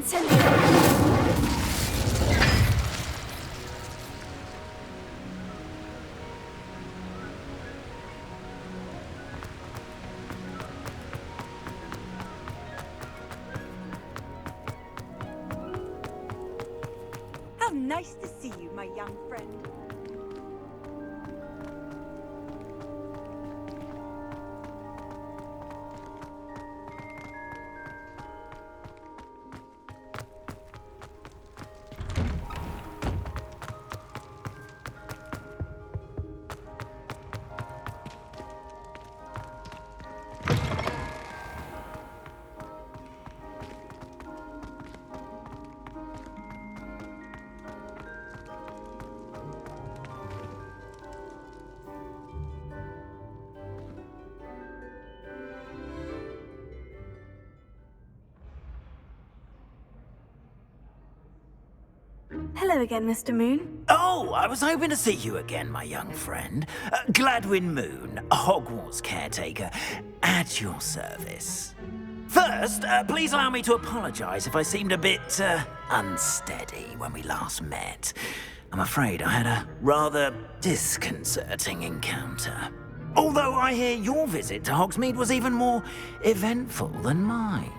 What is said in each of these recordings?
Incendio! How nice to see you, my young friend. Hello again, Mr. Moon. Oh, I was hoping to see you again, my young friend. Gladwin Moon, Hogwarts Caretaker, at your service. First, please allow me to apologize if I seemed a bit, unsteady when we last met. I'm afraid I had a rather disconcerting encounter. Although I hear your visit to Hogsmeade was even more eventful than mine.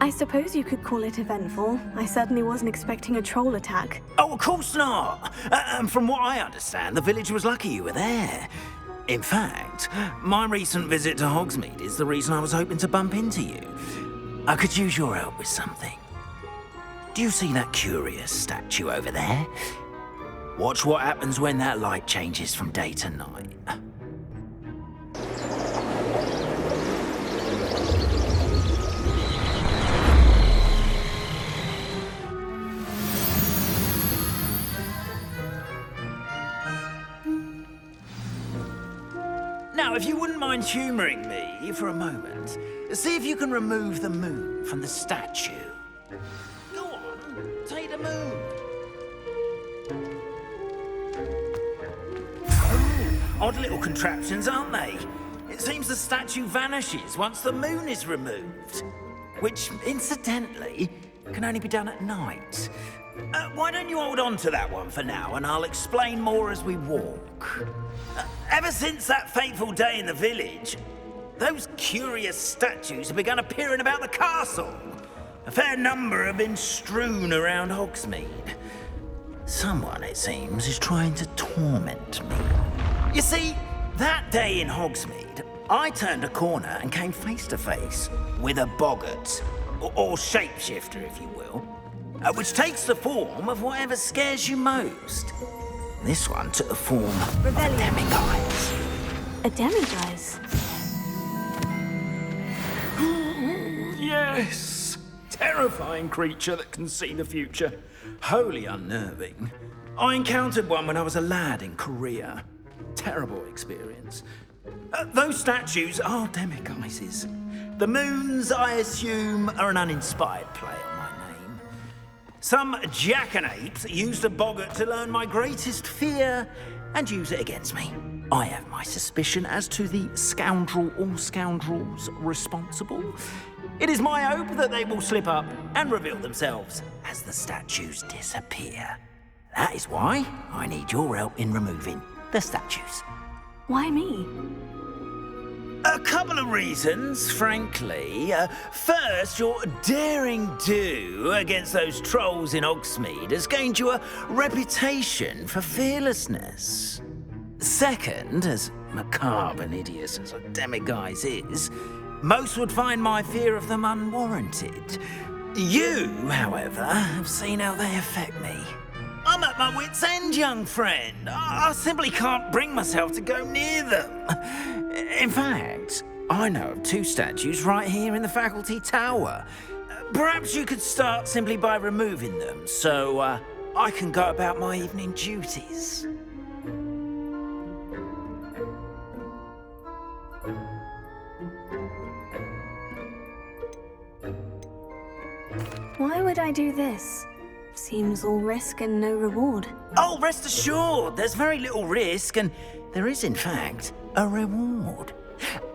I suppose you could call it eventful. I certainly wasn't expecting a troll attack. Oh, of course not. And from what I understand, the village was lucky you were there. In fact, my recent visit to Hogsmeade is the reason I was hoping to bump into you. I could use your help with something. Do you see that curious statue over there? Watch what happens when that light changes from day to night. Now, if you wouldn't mind humouring me for a moment, see if you can remove the moon from the statue. Go on, take the moon. Oh, odd little contraptions, aren't they? It seems the statue vanishes once the moon is removed. Which, incidentally, can only be done at night. Why don't you hold on to that one for now, and I'll explain more as we walk. Ever since that fateful day in the village, those curious statues have begun appearing about the castle. A fair number have been strewn around Hogsmeade. Someone, it seems, is trying to torment me. You see, that day in Hogsmeade, I turned a corner and came face to face with a boggart, or shapeshifter, if you will, which takes the form of whatever scares you most. This one took the form of a demiguise. A demiguise? Yes! Terrifying creature that can see the future. Wholly unnerving. I encountered one when I was a lad in Korea. Terrible experience. Those statues are demiguises. The moons, I assume, are an uninspired play on my name. Some jackanapes used a boggart to learn my greatest fear and use it against me. I have my suspicion as to the scoundrel or scoundrels responsible. It is my hope that they will slip up and reveal themselves as the statues disappear. That is why I need your help in removing the statues. Why me? A couple of reasons, frankly. First, your daring do against those trolls in Hogsmeade has gained you a reputation for fearlessness. Second, as macabre and hideous as a demiguise is, most would find my fear of them unwarranted. You, however, have seen how they affect me. I'm at my wit's end, young friend. I simply can't bring myself to go near them. In fact, I know of two statues right here in the faculty tower. Perhaps you could start simply by removing them, so I can go about my evening duties. Why would I do this? Seems all risk and no reward. Oh, rest assured, there's very little risk, and there is, in fact, a reward.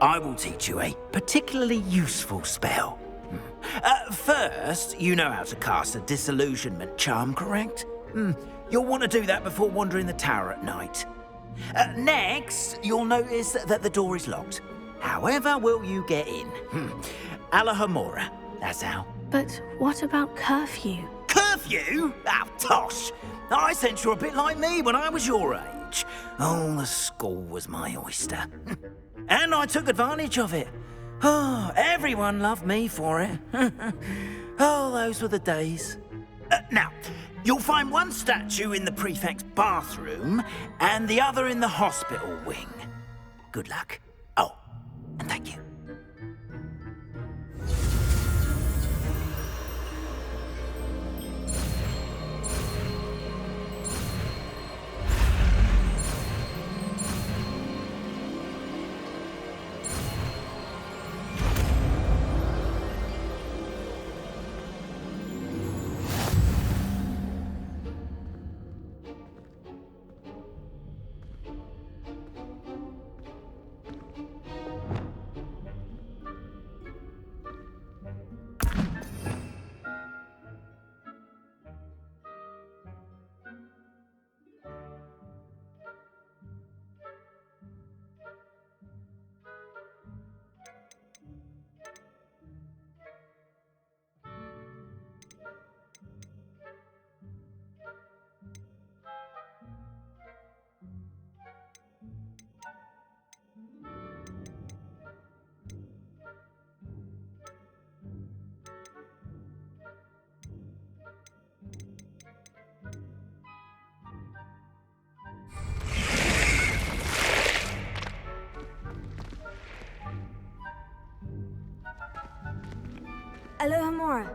I will teach you a particularly useful spell First, you know how to cast a disillusionment charm, correct? You'll want to do that before wandering the tower at night. Next, you'll notice that the door is locked. However will you get in? Alahomora, that's how. But what about curfew? Curfew? Oh, tosh! I sense you're a bit like me when I was your age. Oh, the school was my oyster. And I took advantage of it. Oh, everyone loved me for it. Oh, those were the days. Now, you'll find one statue in the prefect's bathroom and the other in the hospital wing. Good luck. Oh, and thank you. Alahomora.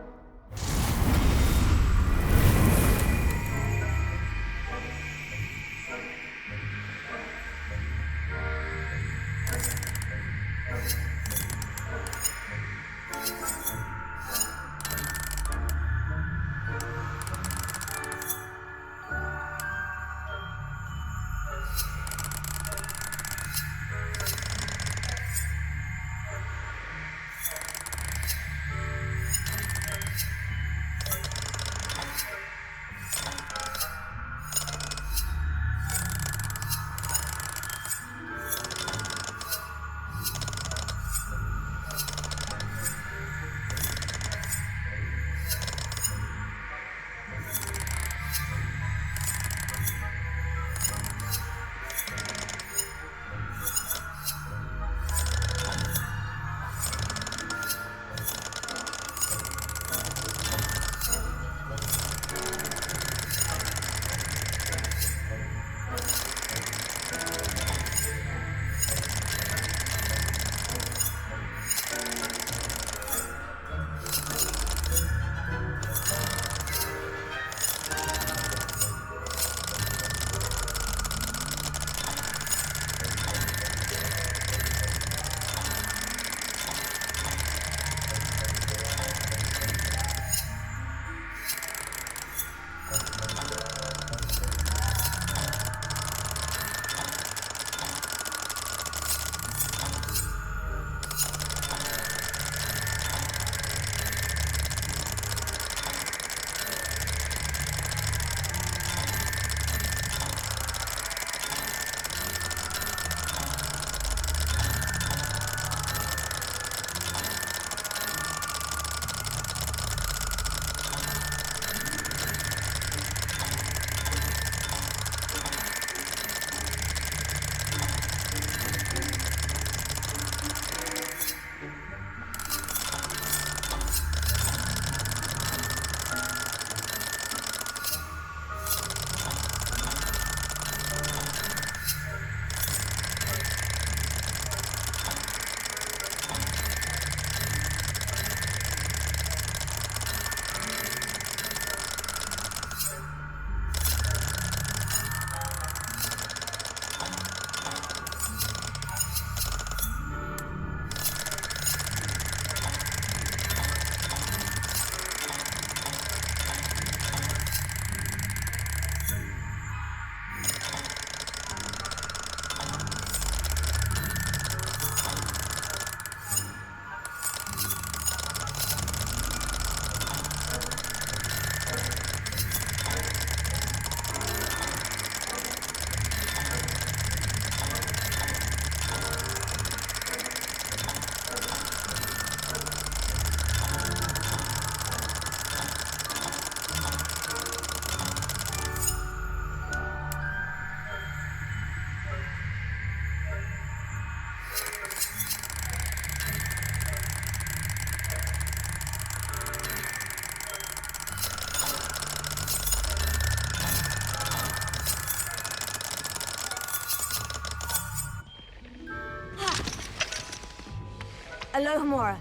Alohomora.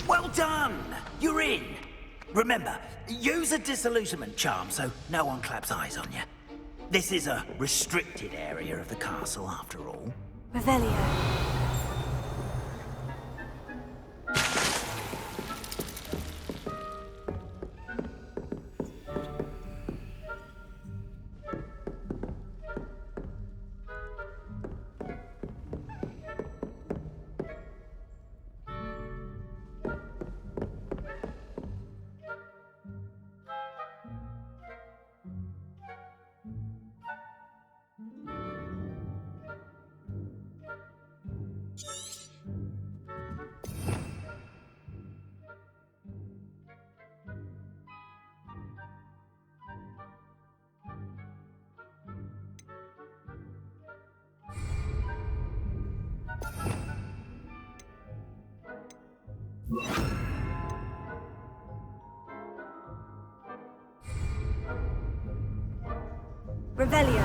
Well done! You're in! Remember, use a disillusionment charm so no one claps eyes on you. This is a restricted area of the castle, after all. Revelio. Revelio.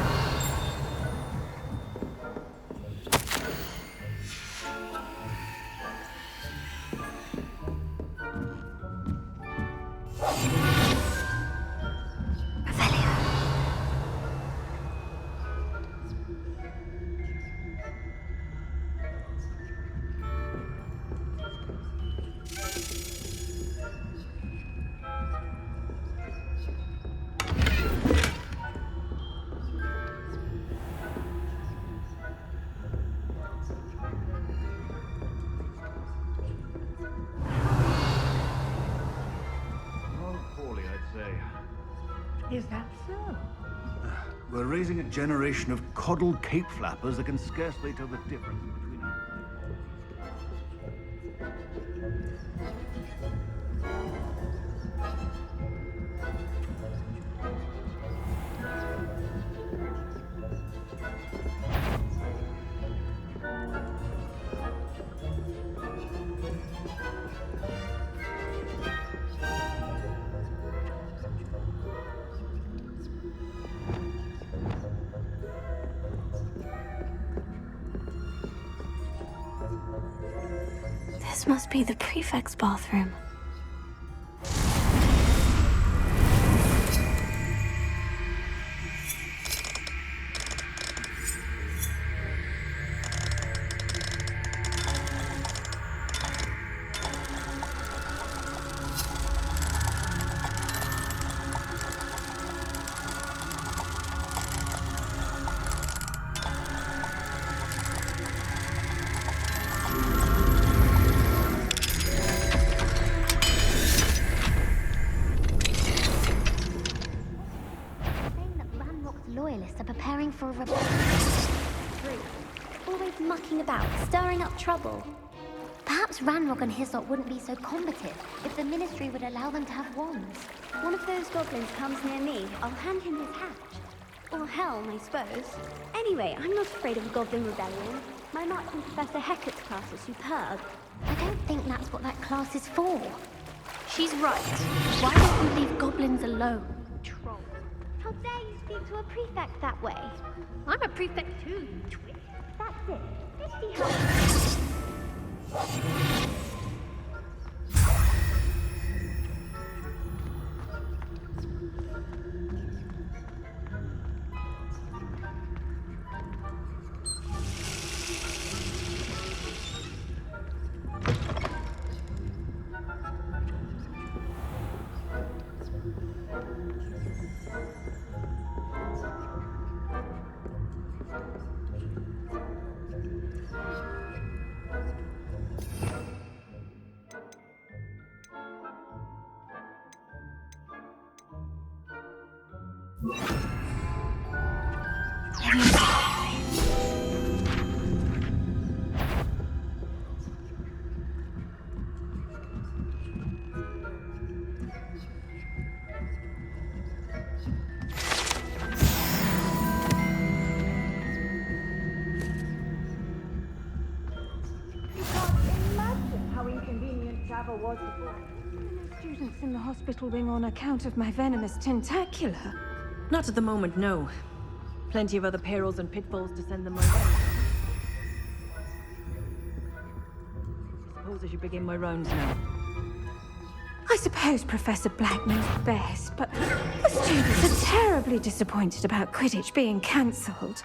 Is that so? We're raising a generation of coddled cape flappers that can scarcely tell the difference between... This must be the prefect's bathroom. Loyalists are preparing for a rebellion. Always mucking about, stirring up trouble. Perhaps Ranrock and his lot wouldn't be so combative if the Ministry would allow them to have wands. One of those goblins comes near me, I'll hand him his hatch. Or helm, I suppose. Anyway, I'm not afraid of a goblin rebellion. My Marching Professor Hecat's class is superb. I don't think that's what that class is for. She's right. Why don't we leave goblins alone? Troll. How dare you speak to a prefect that way? I'm a prefect too, you twit. That's it. Misty help. How inconvenient travel was before. Students in the hospital wing on account of my venomous tentacular. Not at the moment, no. Plenty of other perils and pitfalls to send them my way. I suppose I should begin my rounds now. I suppose Professor Black knows best, but the students are terribly disappointed about Quidditch being cancelled.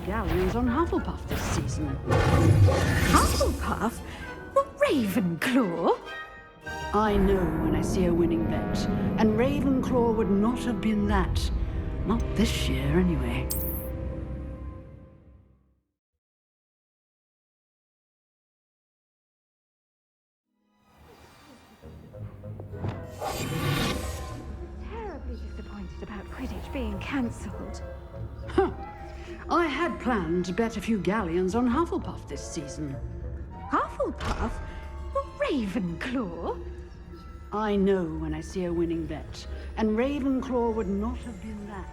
Galleons on Hufflepuff this season. Hufflepuff? Not Ravenclaw? I know when I see a winning bet, and Ravenclaw would not have been that. Not this year, anyway. Terribly disappointed about Quidditch being cancelled. Huh. I had planned to bet a few galleons on Hufflepuff this season. Hufflepuff? Not Ravenclaw? I know when I see a winning bet, and Ravenclaw would not have been that.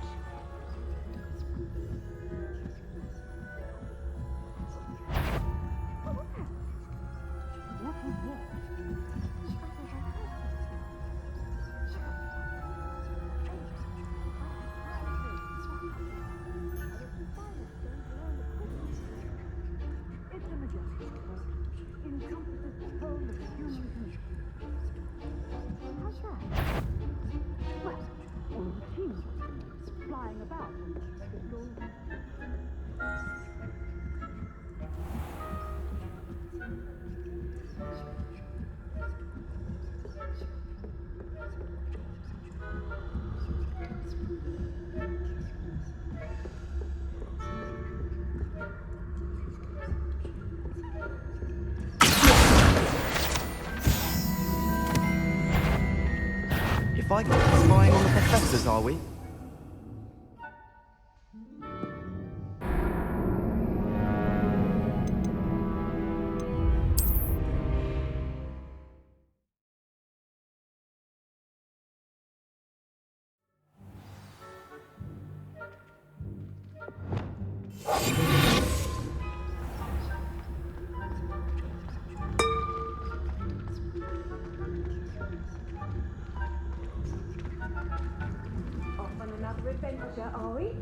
If I get spying on the professors, are we? Off on another adventure, are we?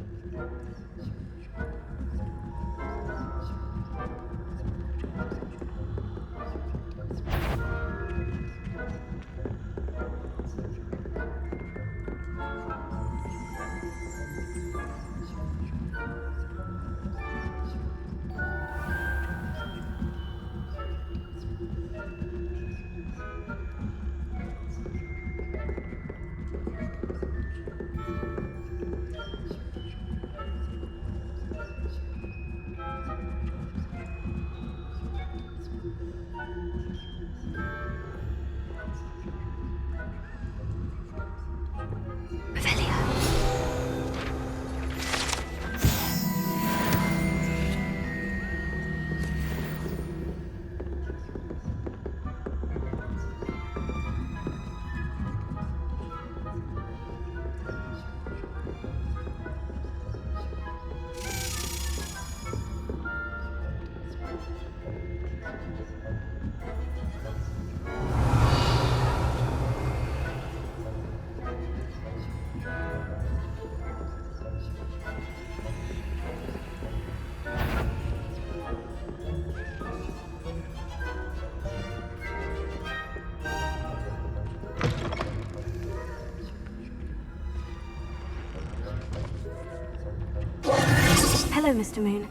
Hello, Mr. Moon.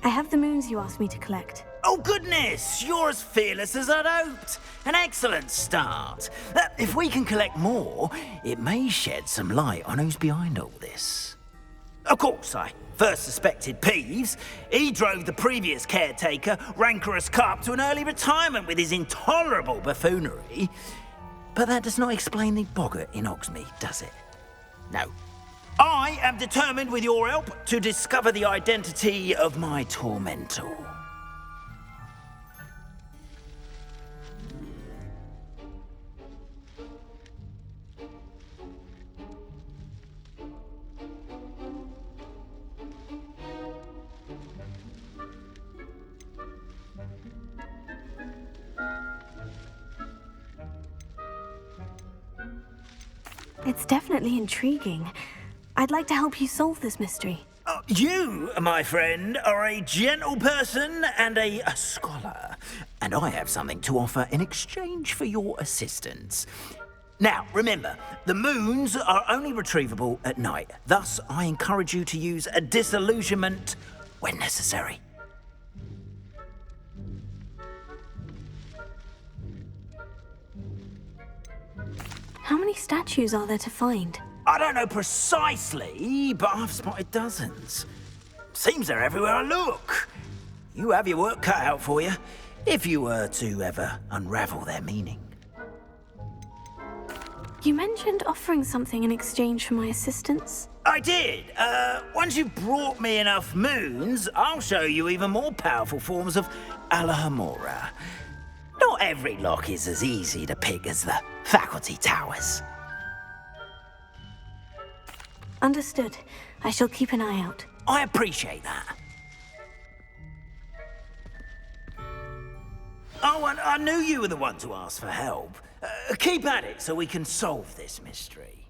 I have the moons you asked me to collect. Oh, goodness! You're as fearless as I'd hoped. An excellent start. If we can collect more, it may shed some light on who's behind all this. Of course, I first suspected Peeves. He drove the previous caretaker, rancorous carp, to an early retirement with his intolerable buffoonery. But that does not explain the boggart in Hogsmeade, does it? No. I am determined, with your help, to discover the identity of my tormentor. It's definitely intriguing. I'd like to help you solve this mystery. You, my friend, are a gentle person and a scholar, and I have something to offer in exchange for your assistance. Now, remember, the moons are only retrievable at night. Thus, I encourage you to use a disillusionment when necessary. How many statues are there to find? I don't know precisely, but I've spotted dozens. Seems they're everywhere I look. You have your work cut out for you, if you were to ever unravel their meaning. You mentioned offering something in exchange for my assistance? I did. Once you've brought me enough moons, I'll show you even more powerful forms of Alahamora. Not every lock is as easy to pick as the faculty towers. Understood. I shall keep an eye out. I appreciate that. Oh, and I knew you were the one to ask for help. Keep at it so we can solve this mystery.